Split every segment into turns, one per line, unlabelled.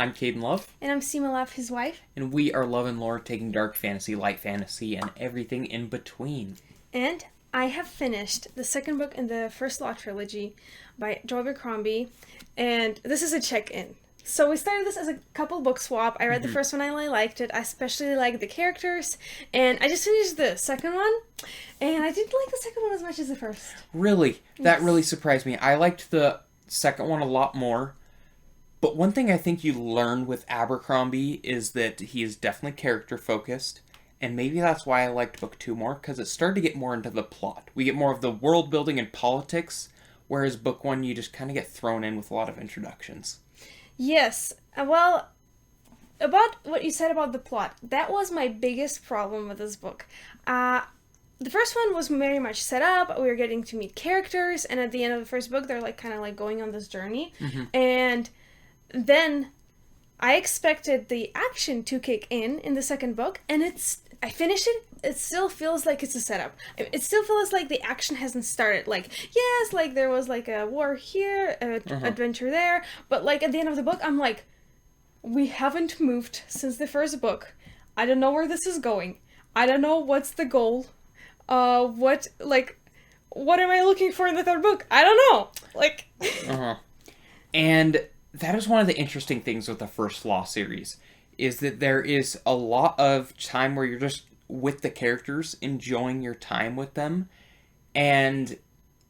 I'm Caden Love.
And I'm Seema Love, his wife.
And we are Love and Lore, taking dark fantasy, light fantasy, and everything in between.
And I have finished the second book in the First Law trilogy by Abercrombie, and this is a check-in. So we started this as a couple book swap. I read the first one and I liked it. I especially liked the characters, and I just finished the second one, and I didn't like the second one as much as the first.
Really? That really surprised me. I liked the second one a lot more. But one thing I think you learn with Abercrombie is that he is definitely character-focused, and maybe that's why I liked book 2 more, because it started to get more into the plot. We get more of the world building and politics, whereas book 1 you just kind of get thrown in with a lot of introductions.
Yes. Well, about what you said about the plot, that was my biggest problem with this book. The first one was very much set up. We were getting to meet characters, and at the end of the first book, they're kind of going on this journey. And then I expected the action to kick in the second book, and I finished it. It still feels like it's a setup. It still feels like the action hasn't started. Yes, there was a war here, adventure there, but at the end of the book, I'm like, we haven't moved since the first book. I don't know where this is going. I don't know what's the goal. What am I looking for in the third book? I don't know.
And that is one of the interesting things with the First Law series, is that there is a lot of time where you're just with the characters, enjoying your time with them, and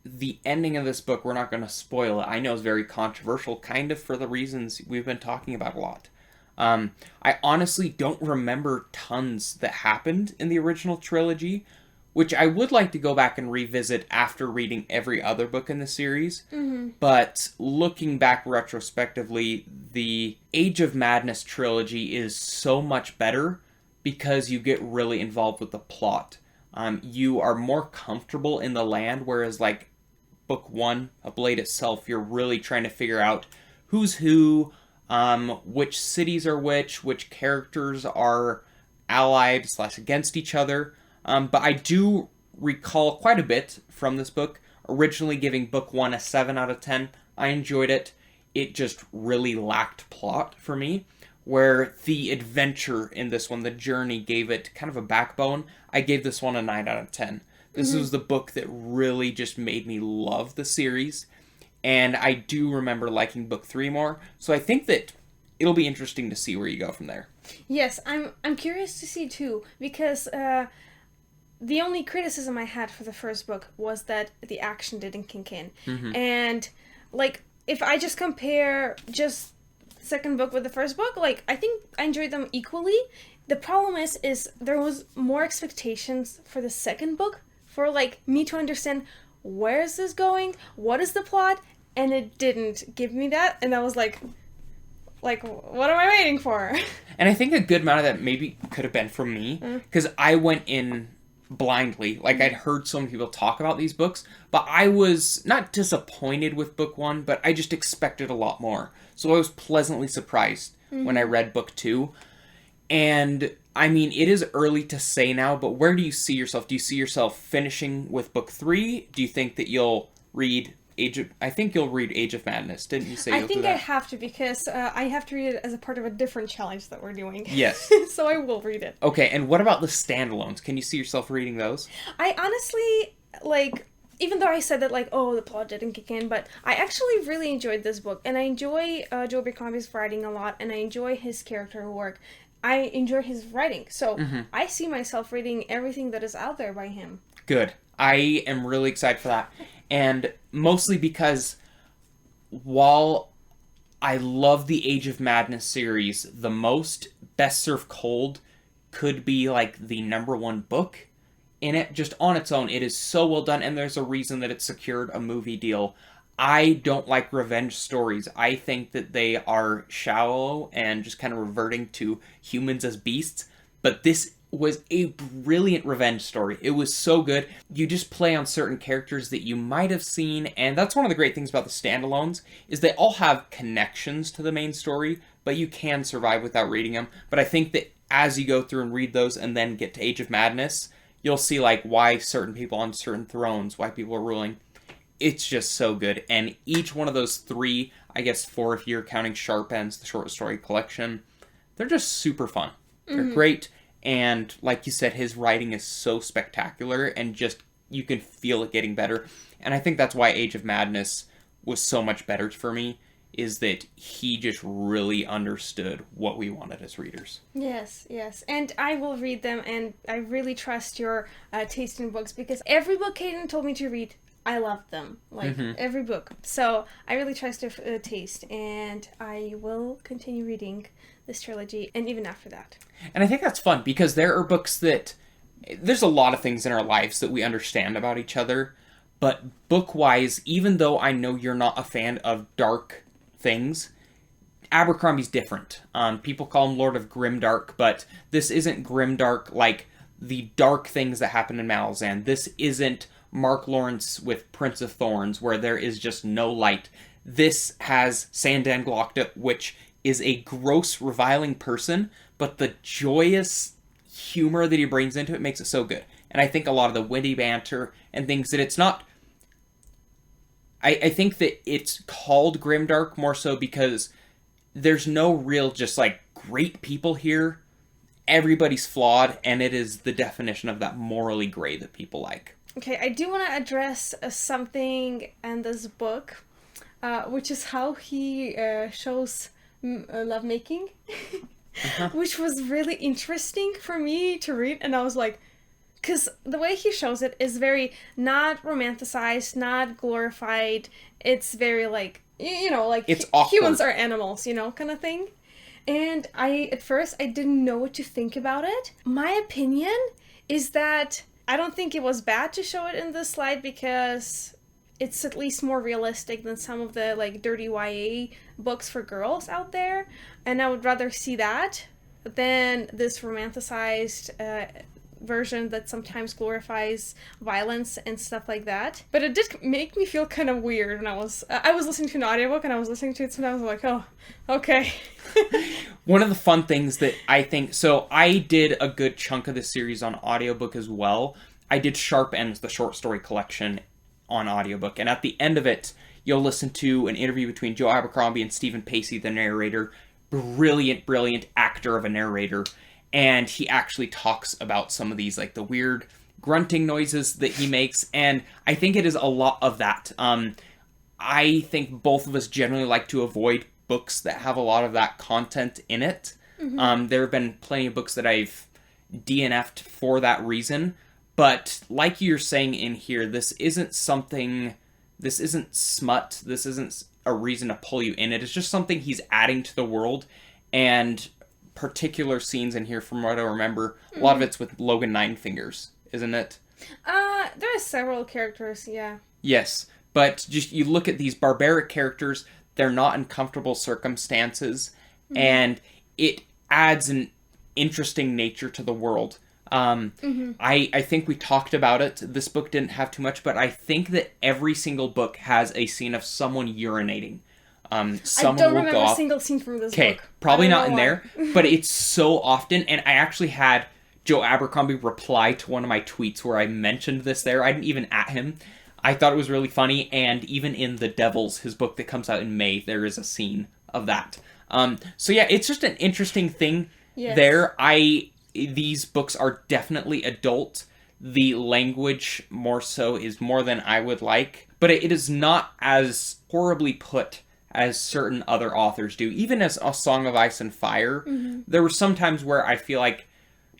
the ending of this book, we're not going to spoil it. I know it's very controversial, kind of for the reasons we've been talking about a lot. I honestly don't remember tons that happened in the original trilogy, which I would like to go back and revisit after reading every other book in the series. But looking back retrospectively, the Age of Madness trilogy is so much better because you get really involved with the plot. You are more comfortable in the land, whereas book 1, A Blade itself, you're really trying to figure out who's who, which cities are which characters are allied / against each other. But I do recall quite a bit from this book, originally giving book 1 a 7 out of 10. I enjoyed it. It just really lacked plot for me, where the adventure in this one, the journey, gave it kind of a backbone. I gave this one a 9 out of 10. This was the book that really just made me love the series, and I do remember liking book 3 more, so I think that it'll be interesting to see where you go from there.
Yes, I'm curious to see too, because the only criticism I had for the first book was that the action didn't kick in. And, if I just compare just the second book with the first book, I think I enjoyed them equally. The problem is there was more expectations for the second book, for, me to understand where is this going, what is the plot, and it didn't give me that, and I was like, what am I waiting for?
And I think a good amount of that maybe could have been from me, because I went in blindly. I'd heard so many people talk about these books, but I was not disappointed with book 1, but I just expected a lot more. So I was pleasantly surprised when I read book 2. And, I mean, it is early to say now, but where do you see yourself? Do you see yourself finishing with book 3? Do you think that you'll read I think you'll read Age of Madness, didn't you say you'll do that?
I have to, because I have to read it as a part of a different challenge that we're doing.
Yes.
So I will read it.
Okay, and what about the standalones? Can you see yourself reading those?
I honestly, even though I said that, the plot didn't kick in, but I actually really enjoyed this book, and I enjoy Joe Abercrombie's writing a lot, and I enjoy his character work. I enjoy his writing, so I see myself reading everything that is out there by him.
Good. I am really excited for that. And mostly because while I love the Age of Madness series the most, Best Served Cold could be the number 1 book in it. Just on its own, it is so well done, and there's a reason that it secured a movie deal. I don't like revenge stories. I think that they are shallow and just kind of reverting to humans as beasts. But this was a brilliant revenge story. It was so good. You just play on certain characters that you might have seen, and that's one of the great things about the standalones, is they all have connections to the main story, but you can survive without reading them. But I think that as you go through and read those and then get to Age of Madness, you'll see why certain people on certain thrones, why people are ruling. it's just so good. And each one of those three, I guess four if you're counting Sharp Ends, the short story collection, they're just super fun. They're great. And like you said, his writing is so spectacular and just you can feel it getting better. And I think that's why Age of Madness was so much better for me, is that he just really understood what we wanted as readers.
Yes, yes. And I will read them, and I really trust your taste in books, because every book Kaden told me to read, I loved them. Like, every book. So I really trust your taste, and I will continue reading this trilogy, and even after that.
And I think that's fun, because there are books that... There's a lot of things in our lives that we understand about each other, but book-wise, even though I know you're not a fan of dark things, Abercrombie's different. People call him Lord of Grimdark, but this isn't Grimdark like the dark things that happen in Malazan. This isn't Mark Lawrence with Prince of Thorns, where there is just no light. This has Sandan Glokta, which is a gross, reviling person, but the joyous humor that he brings into it makes it so good. And I think a lot of the witty banter and things that it's not... I think that it's called Grimdark more so because there's no real just like great people here. Everybody's flawed, and it is the definition of that morally gray that people like.
Okay, I do want to address something in this book, which is how he shows lovemaking, which was really interesting for me to read, and I was like, because the way he shows it is very not romanticized, not glorified. It's very like, like
it's
humans are animals, kind of thing. And at first, I didn't know what to think about it. My opinion is that I don't think it was bad to show it in this slide, because it's at least more realistic than some of the like dirty YA books for girls out there. And I would rather see that than this romanticized version that sometimes glorifies violence and stuff like that. But it did make me feel kind of weird when I was listening to an audiobook, and I was listening to it, and I was like, oh, okay.
One of the fun things that I think... So I did a good chunk of this series on audiobook as well. I did Sharp Ends, the short story collection, on audiobook. And at the end of it, you'll listen to an interview between Joe Abercrombie and Stephen Pacey, the narrator. Brilliant, brilliant actor of a narrator. And he actually talks about some of these, like the weird grunting noises that he makes. And I think it is a lot of that. I think both of us generally like to avoid books that have a lot of that content in it. There have been plenty of books that I've DNF'd for that reason. But like you're saying in here, this isn't smut. This isn't a reason to pull you in. It is just something he's adding to the world. And particular scenes in here, from what I remember, a lot of it's with Logan Ninefingers, isn't it?
There are several characters, yeah.
Yes, but just you look at these barbaric characters, they're not in comfortable circumstances, and it adds an interesting nature to the world. I think we talked about it. This book didn't have too much, but I think that every single book has a scene of someone urinating.
I don't remember a single scene from this book.
Okay, probably not in there, but it's so often, and I actually had Joe Abercrombie reply to one of my tweets where I mentioned this there. I didn't even at him. I thought it was really funny, and even in The Devils, his book that comes out in May, there is a scene of that. So yeah, it's just an interesting thing there. These books are definitely adult. The language more so is more than I would like, but it is not as horribly put as certain other authors do. Even as A Song of Ice and Fire, there were some times where I feel like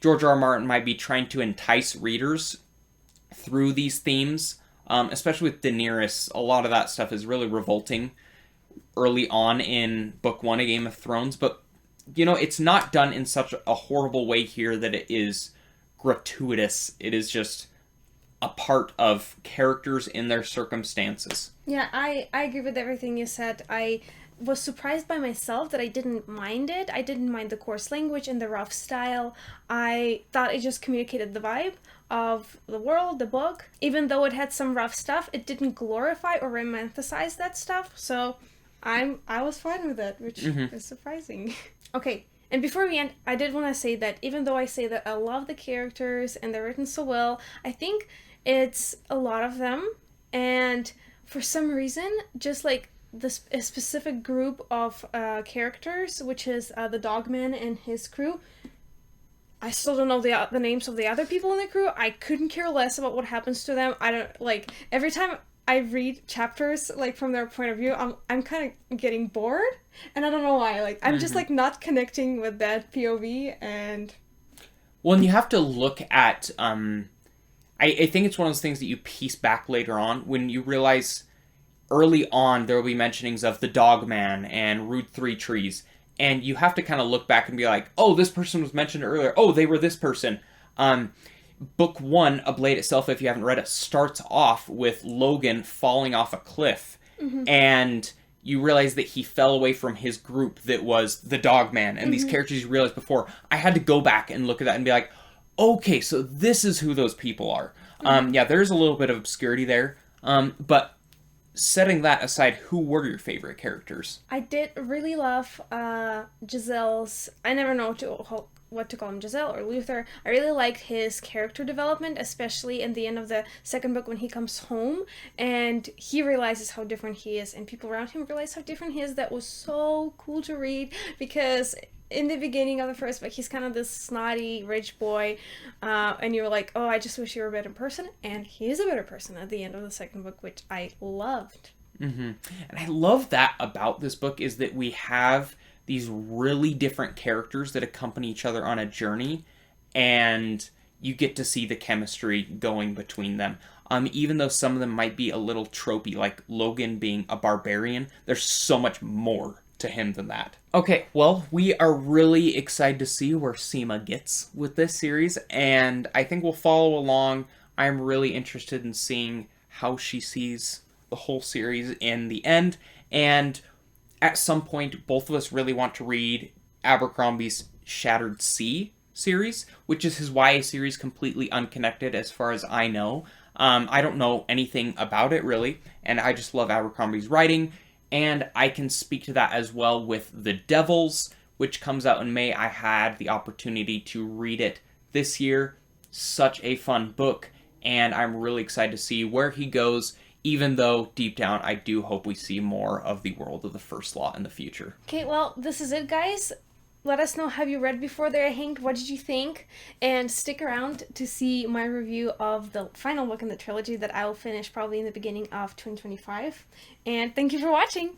George R. R. Martin might be trying to entice readers through these themes, especially with Daenerys. A lot of that stuff is really revolting early on in Book 1 of Game of Thrones, but, it's not done in such a horrible way here that it is gratuitous. It is just a part of characters in their circumstances.
Yeah, I agree with everything you said. I was surprised by myself that I didn't mind it. I didn't mind the coarse language and the rough style. I thought it just communicated the vibe of the world, the book. Even though it had some rough stuff, it didn't glorify or romanticize that stuff. So I was fine with it, which is surprising. Okay, and before we end, I did want to say that even though I say that I love the characters and they're written so well, I think it's a lot of them. And For some reason, just like a specific group of characters, which is the Dogman and his crew. I still don't know the names of the other people in the crew. I couldn't care less about what happens to them. I don't like every time I read chapters like from their point of view, I'm kind of getting bored, and I don't know why. Like I'm just like not connecting with that POV, and
Well, and you have to look at. I think it's one of those things that you piece back later on when you realize early on there will be mentionings of the Dogman and Root Three Trees, and you have to kind of look back and be like, oh, this person was mentioned earlier. Oh, they were this person. Book 1, A Blade Itself, if you haven't read it, starts off with Logan falling off a cliff, and you realize that he fell away from his group that was the Dogman, and these characters you realized before. I had to go back and look at that and be like, okay, so this is who those people are. Yeah, there's a little bit of obscurity there, but setting that aside, who were your favorite characters?
I did really love Giselle's. I never know what to call him, Giselle or Luther. I really liked his character development, especially in the end of the second book when he comes home and he realizes how different he is, and people around him realize how different he is. That was so cool to read, because in the beginning of the first book, he's kind of this snotty rich boy, and you're like, oh, I just wish you were a better person, and he is a better person at the end of the second book, which I loved.
And I love that about this book is that we have these really different characters that accompany each other on a journey, and you get to see the chemistry going between them. Even though some of them might be a little tropey, like Logan being a barbarian, there's so much more to him than that. Okay, well, we are really excited to see where Seema gets with this series, and I think we'll follow along. I'm really interested in seeing how she sees the whole series in the end, and at some point, both of us really want to read Abercrombie's Shattered Sea series, which is his YA series completely unconnected as far as I know. I don't know anything about it, really, and I just love Abercrombie's writing, and I can speak to that as well with The Devils, which comes out in May. I had the opportunity to read it this year. Such a fun book, and I'm really excited to see where he goes, even though deep down I do hope we see more of the world of the First Law in the future.
Okay, well, this is it, guys. Let us know, have you read before there, Hank? What did you think? And stick around to see my review of the final book in the trilogy that I will finish probably in the beginning of 2025. And thank you for watching!